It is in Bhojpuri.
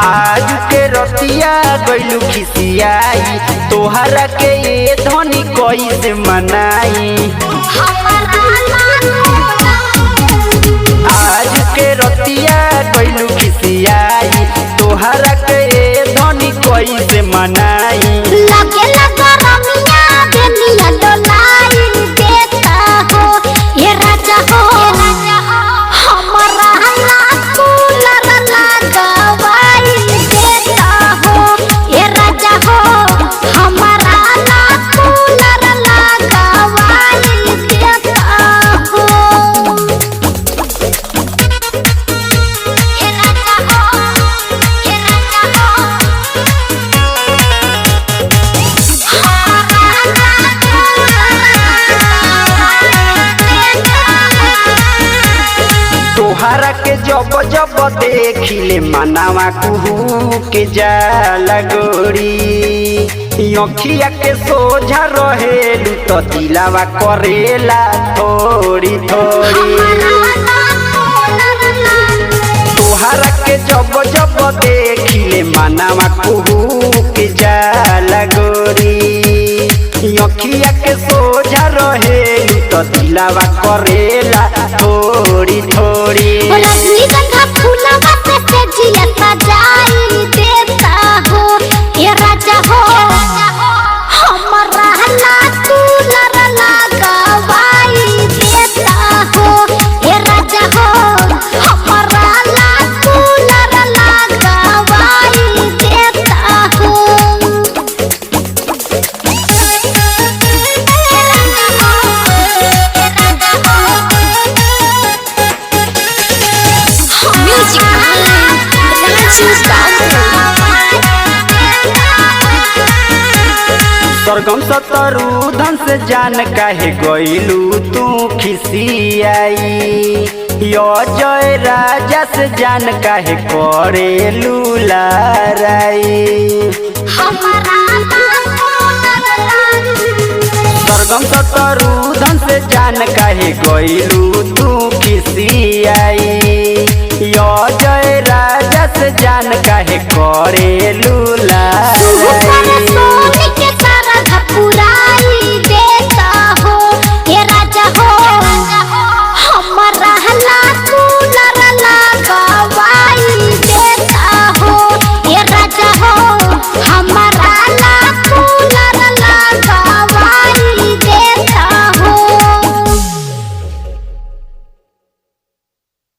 आज के रतिया गइलू खिसियाई तोहरा के ये धनी कैसे मनाई। आज के रतिया गइलू खिसियाई तोहरा के ये धनी कैसे मनाई। लगे लगा रमिया बेनिया डोलाई देता हो ये राजा हो हमारा ना कूलर लगावाई देता हो ये राजा हो हमारा ना कूलर लगावाई देता हो ये राजा हो तोहरा के जब जब देखिले मनावा कुहू के जाला गोरी अखिया के सोझा रहेलू तो दिलावा करेला थोड़ी थोड़ी। तोहरा के जब जब देखिले मनावा कुहू के जाला गोरी अखिया के सोझा रहेलू तो दिलावा करेला थोड़ी थोड़ी। रजनीगंधा फूलवा से तेजिया सजाई देता हो ये राजा हो हमारा ना कूलर लगावाई देता हो ये राजा हो हमारा ना कूलर लगावाई देता हो। सरगम शत्रुधन से जान काहे गइलू तू खिसियाई। जय राजा से जान काहे करेलू लड़ाई। सरगम शत्रुधन से जान काहे गइलू तू खिसियाई। जय राजा से जान काहे करेलू लड़ाई।